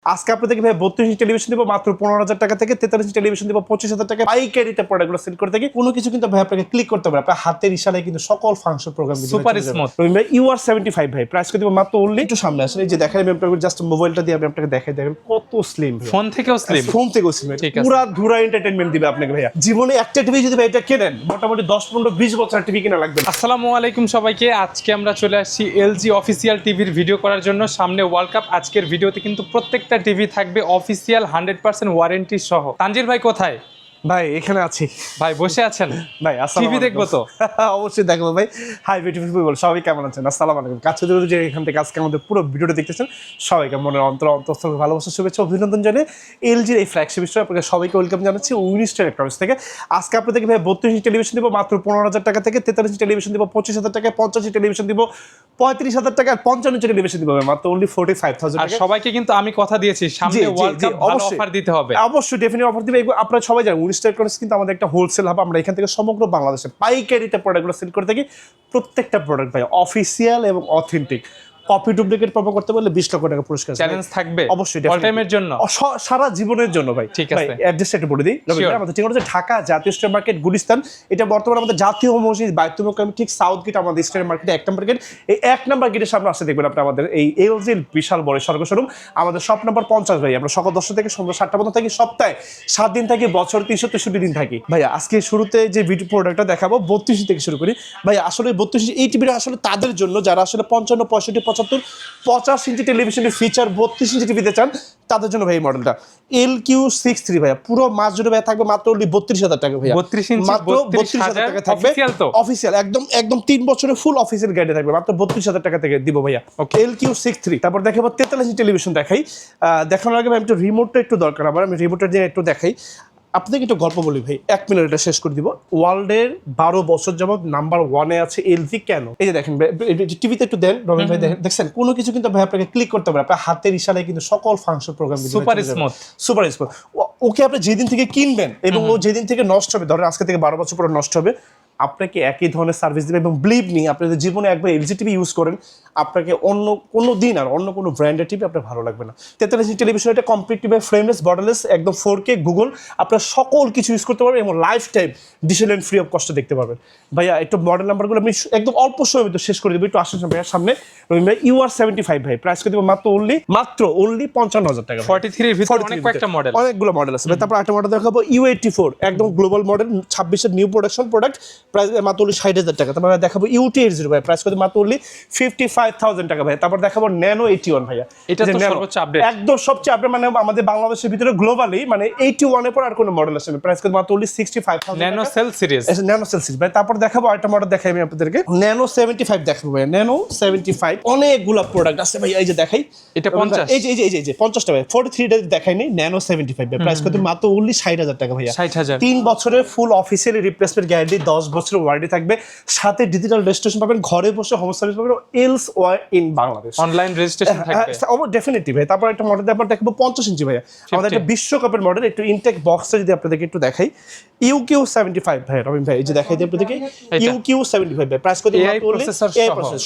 আজকে আপনাদেরকে ভাই 32 ইঞ্চি টেলিভিশন দিব মাত্র 15,000 টাকা থেকে, 43 ইঞ্চি টেলিভিশন দিব 25,000 টাকা। পাইকারিতে প্রোডাক্টগুলো সেল করে থাকি। কোনো কিছু কিন্তু ভাই আপনাকে ক্লিক করতে হবে, আপনার হাতের ইশারায় কিন্তু সকল ফাংশন প্রোগ্রাম কিন্তু সুপার স্মুথ। ভাই UR75 ভাই প্রাইস করে দিব মাত্র অনলি। একটু সামনে আসেন, এই যে দেখেন আমি আপনাকে জাস্ট মোবাইলটা দিয়ে আমি আপনাকে দেখাই, দেখেন কত স্লিম, ফোন থেকেও স্লিম, ফোন থেকেও স্লিম, পুরা ধুরা এন্টারটেইনমেন্ট দিবে আপনাকে ভাইয়া। জীবনে একটা টিভি যদি ভাই এটা কেনেন মোটামুটি 10 15 20 বছর টিভি কিনা লাগবে। আসসালামু আলাইকুম সবাইকে। আজকে আমরা চলে আসছি এলজি অফিসিয়াল টিভির ভিডিও করার জন্য। সামনে ওয়ার্ল্ড কাপ। আজকের ভিডিওতে কিন্তু প্রত্যেকটা টিভি থাকবে অফিসিয়াল 100% ওয়ারেন্টি সহ। তানজির ভাই কোথায়? ভাই এখানে আছি ভাই, বসে আছেন ভাই। টিভি দেখবো তো? অবশ্যই দেখবো ভাই। হাই বিউটিফুল পিপল, সবাই কেমন আছেন? আসসালামু আলাইকুম। কাছে দূরে যে এখান থেকে আজকে আমাদের পুরো ভিডিওটা দেখতেছেন সবাইকে মনের অন্তঃস্থল ভালোবাসা, শুভেচ্ছা, অভিনন্দন জানিয়ে এলজির এই ফ্ল্যাগশিপ স্টোরে আপনাকে সবাইকে ওয়েলকাম জানাচ্ছি উইনস্টার ইলেকট্রনিক্স থেকে। আজকে আপনাদেরকে ভাই 32 ইঞ্চি টেলিভিশন দিব মাত্র 15,000 টাকা থেকে, 43 ইঞ্চি টেলিভিশন দিব 25,000 টাকা, 50 ইঞ্চি টেলিভিশন দিব 35,000 টাকা, আর 55 ইঞ্চি টেলিভিশন দিব মাত্র অনলি 45,000 আর টাকা। সবাইকে কিন্তু আমি কথা দিয়েছি সামনে ওয়ার্ল্ড কাপ ভালো অফার দিতে হবে। অবশ্যই ডেফিনেটলি অফার দিবে। আপনারা সবাই জানেন উইনস্টার ইলেকট্রনিক্স কিন্তু আমাদের একটা হোলসেল হাব। আমরা এখান থেকে সমগ্র বাংলাদেশে পাইকারিতে প্রোডাক্টগুলো সেল করে থাকি। প্রত্যেকটা প্রোডাক্ট ভাই অফিসিয়াল এবং অথেন্টিক। কপি ডুপ্লিকেট প্রমাণ করতে পারলে 20 লক্ষ টাকা পুরস্কার চ্যালেঞ্জ থাকবে অবশ্যই অল টাইমের জন্য, সারা জীবনের জন্য ভাই। ঠিক ভাই আছে, অ্যাড্রেসটা একটু বলে দিই। আমাদের ঠিকানা হচ্ছে ঢাকা জাতীয় স্ট্রিট মার্কেট গুলিস্তান। এটা বর্তমানে আমাদের জাতীয় মসজিদ বাইতুল মুকাররম ঠিক সাউথ গেট আমাদের স্ট্রিট মার্কেটে 1 নম্বর গেট। এই 1 নম্বর গেটের সামনে আসতে দেখবেন আপনি আমাদের এই এলজির বিশাল বড় সর্গ শোরুম। আমাদের শপ নাম্বার 50 ভাই। আমরা সকাল 10টা থেকে সন্ধ্যা 7টা পর্যন্ত থাকি। সপ্তাহে 7 দিন থাকি, বছর 363 দিন থাকি। ভাই আজকে শুরুতে যে ভিডিও প্রোডাক্টটা দেখাবো 32 থেকে শুরু করি। ভাই আসলে 32 এই টিভিটা আসলে তাদের জন্য যারা আসলে 55 65 75 50 ইঞ্চি টেলিভিশনের ফিচার 32 ইঞ্চি টিভিতে চান, তাদের জন্য ভাই এই মডেলটা LQ63 ভাইয়া। পুরো মাস জুড়ে ভাই থাকবে মাত্র 32,000 টাকা ভাইয়া। 32 ইঞ্চি মাত্র 32,000 টাকা থাকবে। অফিসিয়াল তো অফিসিয়াল একদম 3 বছরের ফুল অফিসিয়াল গাইডে থাকবে মাত্র 32,000 টাকা থেকে দিব ভাইয়া। LQ63। তারপর দেখাবো 43 ইঞ্চি টেলিভিশন দেখাই। দেখানোর আগে ভাই একটু রিমোটটা একটু দরকার আমার, আমি রিমোটটা দিয়ে একটু দেখাই। আপনাকে একটু গল্প বলি ভাই, 1 মিনিট এটা শেষ করে দিব। ওয়ার্ল্ডের 12 বছর যাবত নাম্বার 1-এ আছে এলজি। কেন? এই যে দেখেন টিভিতে একটু দেন রবিন ভাই, দেখছেন কোনো কিছু কিন্তু ভাই আপনাকে ক্লিক করতে হবে, আপনার হাতের ইশারায় কিন্তু সকল function program super smooth, super smooth. Okay আপনি যেদিন থেকে কিনবেন এবং ও যেদিন থেকে নষ্ট হবে, ধরেন আজকে থেকে 12 বছর পরে নষ্ট হবে, আপনাকে একই ধরনের সার্ভিস দেবে। এবং বিলিভ মি, আপনি যদি জীবনে একবার এলজি টিভি ইউজ করেন, আপনাকে অন্য কোনো দিন আর অন্য কোনো ব্র্যান্ডের টিভি আপনার ভালো লাগবে না। 43 ইঞ্চি টেলিভিশন, এটা কমপ্লিটলি ফ্রেমলেস, বর্ডারলেস, একদম 4K গুগল, আপনার সকল কিছু ইউজ করতে পারবেন এবং লাইফ টাইম ডিসেলেন্ট ফ্রি অফ কষ্ট দেখতে পারবেন। ভাইয়া একটু মডেল নাম্বারগুলো আমি একদম অল্প সময় তো শেষ করে দেবো। একটু আসেন ভাইয়ার সামনে। রহিম ভাই UR75 ভাই প্রাইস করে দেবো মাত্র অনলি 55,000 টাকা। 43 এর ভিতরে অনেক কয়েকটা মডেল, অনেকগুলো মডেল আছে। তারপর একটা মডেল দেখাবো U84, একদম গ্লোবাল মডেল, 26 এর নিউ প্রোডাকশন প্রোডাক্ট, প্রাইস মাত্র 60,000 টাকা। তারপর দেখাবো UT80 ভাই, প্রাইস করে মাত্র অনলি 55,000 টাকা ভাই। তারপর দেখাবো Nano 81 ভাইয়া। এটা তো সর্বোচ্চ আপডেট, একদম সবচেয়ে আপডেট, মানে আমাদের বাংলাদেশের ভিতরে গ্লোবালি মানে 81 এর পর আর কোনো মডেল আসে না। প্রাইস করে মাত্র only 65,000 nano cell series. Nano cell series ভাই। তারপর দেখাবো আরেকটা মডেল দেখাই আমি আপনাদেরকে, Nano 75 দেখাবো ভাই। Nano 75 অনেকগুলো প্রোডাক্ট আছে ভাই। এই যে দেখাই, এটা 50, এই যে 50টা ভাই। 43 টা দেখাইনি, Nano 75 ভাই প্রাইস করে মাত্র অনলি 60,000 টাকা ভাইয়া। 60,000। 3 বছরের ফুল অফিসিয়ালি রিপ্লেসমেন্ট গ্যারান্টি, 10 বছরের ওয়ারেন্টি থাকবে, সাথে ডিজিটাল রেজিস্ট্রেশন পাবেন, ঘরে বসে হোম সার্ভিস পাবেন, elsewhere in Bangladesh online registration থাকবে। ডেফিনেটলি ভাই। তারপর একটা মডেল আপনার দেখাবো 50 ইঞ্চি ভাইয়া, আমাদের একটা বিশ্বকাপের মডেল। একটু ইনটেক বক্সটা যদি আপনাদেরকে একটু দেখাই, UQ75 ভাই। রবিন ভাই এই যে দেখাই দিই আপনাদেরকে, UQ75 ভাই প্রাইস করে AI প্রসেসর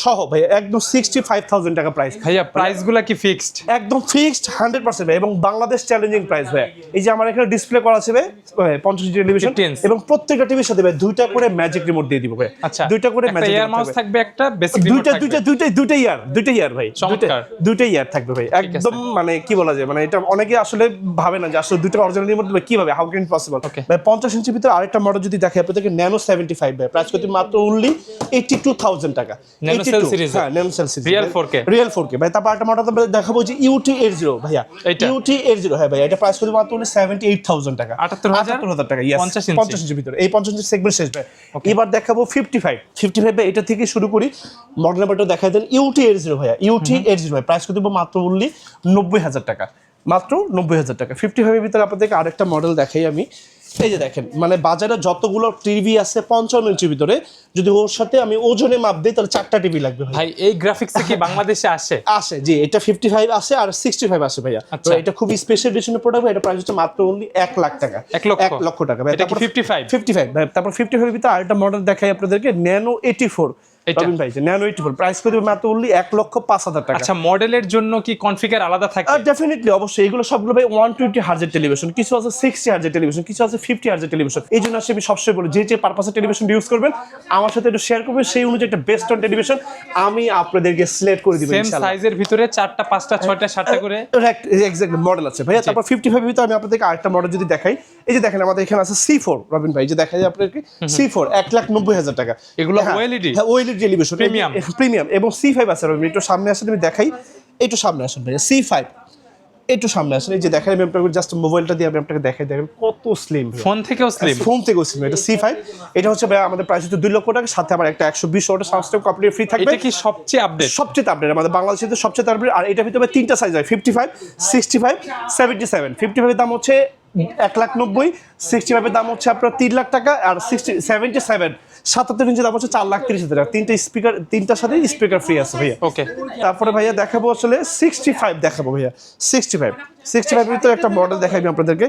সহ ভাই একদম 65,000 টাকা প্রাইস ভাইয়া। প্রাইসগুলো কি ফিক্সড? একদম ফিক্সড 100% ভাই, এবং বাংলাদেশ চ্যালেঞ্জিং প্রাইস ভাই। এই যে আমার এখানে ডিসপ্লে করা আছে ভাই 50 ইঞ্চি টেলিভিশন, এবং প্রত্যেকটা টিভির সাথে ভাই 2টা করে ম্যাজিক রিমোট দিয়ে দিব ভাই। আচ্ছা, 2টা করে ম্যাজিক ইয়ার মাউস থাকবে, একটা বেসিক রিমোট থাকবে। দুইটা ইয়ার ভাই, দুইটা ইয়ার থাকবে ভাই। একদম মানে কি বলা যায়, মানে এটা অনেকে আসলে ভাবে না যে আসলে দুইটা অরিজিনাল রিমোট কিভাবে, হাউ ক্যান পসিবল ভাই। 50 ইঞ্চি ভিতরে আরেকটা মডেল যদি দেখে আপনাদেরকে, Nano 75 ভাই প্রাইস করতে মাত্র অনলি 82,000 টাকা। Nano Cell Series, হ্যাঁ Nano Cell Series real 4K ভাই। তারপর একটা মডেল দেখাবো যে UT80 ভাইয়া। UT80 হ্যাঁ ভাই, এটা প্রাইস করতে মাত্র অনলি 78,000 টাকা, 78,000 টাকা। ইয়েস, 50 ইঞ্চি ভিতরে। এই 50 ইঞ্চি সেগমেন্ট শেষ ভাই। এবার দেখাবো 55 ভাই। এটা থেকে শুরু করি, মডেল নাম্বারটা দেখাই দেন। UT80 ভাইয়া, UT80 ভাই প্রাইস করতে মাত্র অনলি 90,000 টাকা, মাত্র 90,000 টাকা। 55 এর ভিতরে আপনাদেরকে আরেকটা মডেল দেখাই আমি। এই যে দেখেন, মানে বাজারে যতগুলো টিভি আছে 55 ইঞ্চির ভিতরে, যদি ওর সাথে আমি ওজনে মাপ দিই তাহলে 4টা টিভি লাগবে ভাই। এই গ্রাফিক্স কি বাংলাদেশে আসে? জি, এটা 55 আসে আর 65 আসে ভাইয়া। তো এটা খুব স্পেশাল এডিশনের প্রোডাক্ট। এটা প্রাইস হচ্ছে মাত্র অনলি 1 লাখ টাকা, 1 লক্ষ টাকা ভাই। এটা কি 55 ভাই। তারপর 55 এর ভিতরে আরেকটা মডেল দেখাই আপনাদেরকে, Nano 84 রবিন ভাই যে ন্যানো 84 প্রাইস করে দেবে মাত্র only 1,05,000 টাকা। আচ্ছা, মডেলের জন্য কি কনফিগার আলাদা থাকে? ডেফিনেটলি অবশ্যই, এগুলো সবগুলো ভাই 120 হার্জের টেলিভিশন, কিছু আছে 60 হার্জের টেলিভিশন, কিছু আছে 50 হার্জের টেলিভিশন। এই জন্য আমি সবসময় বলি যে পারপাসে টেলিভিশন ইউজ করবেন আমার সাথে একটু শেয়ার করবেন, সেই অনুযায়ী একটা বেস্ট অন টেলিভিশন আমি আপনাদেরকে সিলেক্ট করে দিব সেম ইনশাআল্লাহ। সাইজের ভিতরে 4টা 5টা 6টা 7টা করে এক্স্যাক্টলি মডেল আছে ভাইয়া। তারপর 55 এর ভিতরে আমি আপনাদেরকে আরেকটা মডেল যদি দেখাই, এই যে দেখেন আমাদের এখানে আছে C4 রবিন ভাই, যে দেখা যায় আপনাদেরকে C4 1,90,000 টাকা। এগুলো হ্যাঁ, OLED? হ্যাঁ OLED টেলিভিশন Premium? প্রিমিয়াম। এবং C5 আছে রবিন, একটু সামনে আসেন আমি দেখাই, একটু সামনে আসেন ভাইয়া C5 একটু সামনে আসেন, এই যে দেখাই আমি আপনাকে জাস্ট মোবাইলটা দিয়ে আমি আপনাকে দেখাই, দেখেন কত স্লিম, ফোন থেকেও স্লিম। ফোন থেকেও স্লিম। এটা C5, এটা হচ্ছে ভাই আমাদের প্রাইস হচ্ছে 2 লক্ষ টাকা, সাথে আমার একটা 120 ওয়াটের সাউন্ড সিস্টেম কমপ্লিট ফ্রি থাকবে। এটা কি সবচেয়ে আপডেট? সবচেয়ে আপডেট আমাদের বাংলাদেশের তো সবচেয়ে আপডেট। আর এটার ভিতরে 3টা সাইজ হয়, 55, 65, 77। 55 এর দাম হচ্ছে 1,90,000, 65 এর দাম হচ্ছে আপনার 3 লাখ টাকা, আর 77 77 ইঞ্চের দাম হচ্ছে 4,30,000 টাকা। 3টা স্পিকার, 3টার সাথে স্পিকার ফ্রি আছে ভাইয়া। ওকে, তারপরে ভাইয়া দেখাবো আসলে 65 দেখাবো ভাইয়া। 65 এর ভিতরে একটা মডেল দেখাই আমি আপনাদেরকে,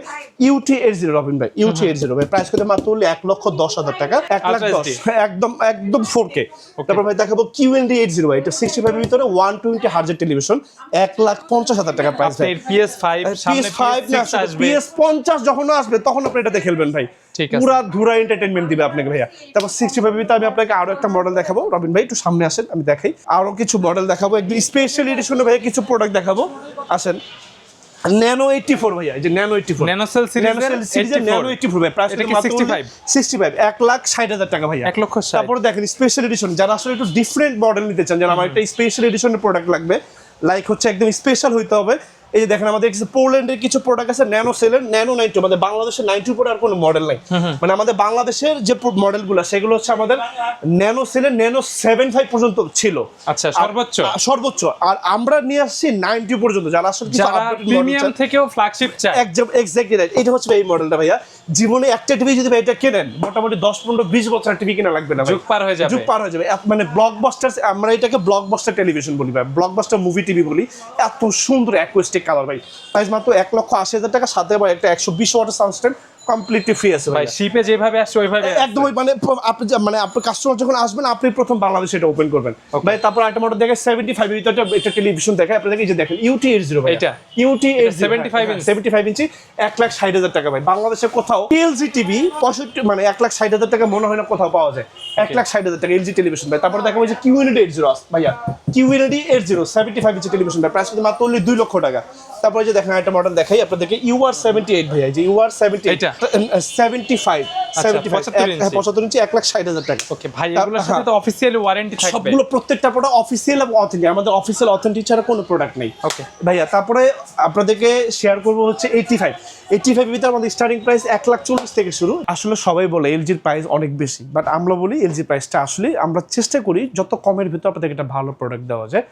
UT80 রবিন ভাই, UT80 ভাই প্রাইস করে মাত্র 1,10,000 টাকা, 1,10,000 একদম 4K। তারপর ভাই দেখাবো QND80 ভাই, এটা 65 এর ভিতরে 120 হার্জের টেলিভিশন, 1,50,000 টাকা প্রাইস ভাই। PS5 সামনে PS5 না, PS6 আসবে, PS50 যখন আসবে তখন আপনি এটাতে খেলবেন ভাই, ঠিক আছে। পুরা ধুরা এন্টারটেইনমেন্ট দিবে আপনাকে ভাইয়া। তারপর 65 এর ভিতরে আমি আপনাকে আরো একটা মডেল দেখাবো রবিন ভাই, একটু সামনে আসেন আমি দেখাই, আরো কিছু মডেল দেখাবো, একদম স্পেশাল এডিশনে ভাইয়া কিছু প্রোডাক্ট দেখাবো, আসেন। ন্যানো 84 ভাইয়া, এই যে ন্যানো 84 ন্যানোসেল সিরিজের ন্যানো 84 ভাই প্রাইস এটা কি মাত্র 65? 65 1,60,000 টাকা ভাইয়া, 1,60,000। তারপরে দেখেন স্পেশাল এডিশন, যারা আসলে একটু ডিফারেন্ট মডেল নিতে চান, যারা আমার একটা স্পেশাল এডিশনের প্রোডাক্ট লাগবে, লাইক হচ্ছে একদম স্পেশাল হইতে হবে, এই যে দেখেন আমাদের কিছু পোল্যান্ডের কিছু প্রোডাক্ট আছে, ন্যানো সেলের ন্যানো 90, আমাদের বাংলাদেশের 90 পরে আর কোনো মডেল নাই। মানে আমাদের বাংলাদেশের যে মডেলগুলো সেগুলো হচ্ছে আমাদের ন্যানো সেলের ন্যানো 75 পর্যন্ত ছিল, আচ্ছা সর্বোচ্চ। আর আমরা নিয়ে আসছি 90 পর্যন্ত, যারা আসলে কিছু যারা updated model প্রিমিয়াম চান। থেকেও ফ্ল্যাগশিপ চায়। এক্স্যাক্টলি রাইট, এটা হচ্ছে এই মডেলটা ভাইয়া। জীবনে একটা টিভি যদি ভাই এটা কেনেন মোটামুটি 10, 15, 20 বছর টিভি কেনা লাগবে না ভাই, যুগ পার হয়ে যাবে। মানে ব্লকবাস্টার, আমরা এটাকে ব্লকবাস্টার টেলিভিশন বলি ভাই, ব্লকবাস্টার মুভি টিভি বলি। এত সুন্দর অ্যাকুস্টিক কালার ভাই, প্রাইস মাত্র 1,80,000 টাকা, সাথে আবার একটা 120 ওয়াটের সাউন্ড সিস্টেম কমপ্লিটলি ফ্রি আছে ভাই। শিপে যেভাবে আসছে ওইভাবে একদম মানে মানে আপনার কাস্টমার যখন আসবেন আপনি প্রথম বাংলাদেশে এটা ওপেন করবেন ভাই। তারপর একটা মডেল দেখে 75 এর ভিতরে একটা টেলিভিশন দেখে আপনাদের, এই যে দেখেন UT80 ভাই, এটা UT80 75 ইঞ্চি 1,60,000 টাকা ভাই। বাংলাদেশে কোথাও LG টিভি 65 মানে 1,60,000 টাকা মনে হয় না কোথাও পাওয়া যায়, 1,60,000 টাকা LG টেলিভিশন ভাই। তারপর দেখো যে QND80 ভাইয়া, QND80 75 ইঞ্চি টেলিভিশন ভাই, প্রাইস মাত্র 2 লক্ষ টাকা। তারপরে যে দেখেন একটা মডেল দেখাই আপনাদেরকে, UR78 ভাইয়া, যে UR78 75 ইঞ্চি 1,60,000 টাকা। ওকে ভাই, এগুলোর সাথে তো অফিশিয়াল ওয়ারেন্টি থাকবে সবগুলো প্রত্যেকটা প্রোডাক্ট অফিশিয়াল এবং অথেন্টিক, আমাদের অফিশিয়াল অথেন্টিক ছাড়া কোনো প্রোডাক্ট নেই। ওকে ভাইয়া, তারপরে আপনাদেরকে শেয়ার করবো হচ্ছে 85 ভিতরে আমাদের স্টার্টিং প্রাইস 1,40,000 থেকে শুরু। আসলে সবাই বলে এলজির প্রাইস অনেক বেশি, বাট আমরা বলি এলজির প্রাইসটা আসলে আমরা চেষ্টা করি যত কমের ভিতরে আপনাদেরকে একটা ভালো প্রোডাক্ট দেওয়া যায়।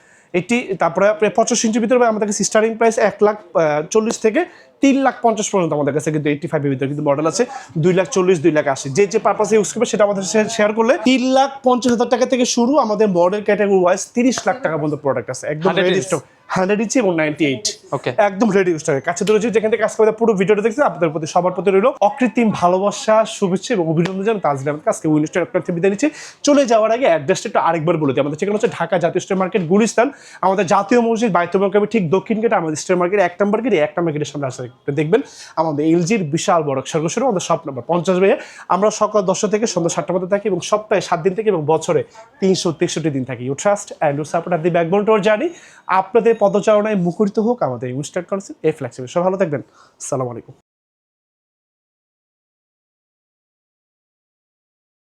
তারপরে আপনি 85 ইঞ্চির ভিতরে আমাদের কাছে স্টার্টিং প্রাইস 1,40,000 থেকে 3,50,000 পর্যন্ত আমাদের কাছে কিন্তু 85 এর ভিতরে কিন্তু মডেল আছে, 2,40,000, 2,80,000, যে পারপাসে ইউজ করবে সেটা আমাদের শেয়ার করলে 3,50,000 টাকা থেকে শুরু। আমাদের মডেল ক্যাটাগরি ওয়াইজ 30 লাখ টাকা পর্যন্ত প্রোডাক্ট আছে, একদম রেডি স্টক, 100 ইঞ্চি এবং 98 ওকে একদম রেডি স্টক। কাছে ধরে যেখান থেকে কাজ করে পুরো ভিডিওটা দেখছেন, আপনাদের প্রতি সবার প্রতি রইল অকৃত্রিম ভালোবাসা, শুভেচ্ছা এবং অভিনন্দন জানাই। তাজরিন আহমেদ আজকে উইনস্টার আপনার থেকে বিদায় নিচ্ছি। চলে যাওয়ার আগে অ্যাড্রেসটা একটু আরেকবার বলে দিই, আমাদের ঠিকানা হচ্ছে ঢাকা জাতীয় স্টোর মার্কেট গুলিস্তান, আমাদের জাতীয় মসজিদ বাইতুল মোকাররমের ঠিক দক্ষিণ গেটে আমাদের স্টোর মার্কেট 1 নম্বর গেটে, 1 নম্বর গেটের সামনে আসলে দেখবেন আমাদের এলজির বিশাল বড় সর্বশেষ আমাদের শপ নম্বর 50 ভাইয়া। আমরা সকাল 10টা থেকে সন্ধ্যা 7টা পর্যন্ত থাকি এবং সপ্তাহে 7 দিন থেকে এবং বছরে 363 দিন থাকি। You trust and you support the backbone to our journey. আপনাদের পদচারণায় মুখরিত হোক আমাদের উইনস্টার কনসেপ্ট এই ফ্ল্যাগশিপ। সব ভালো থাকবেন, আসসালামু আলাইকুম।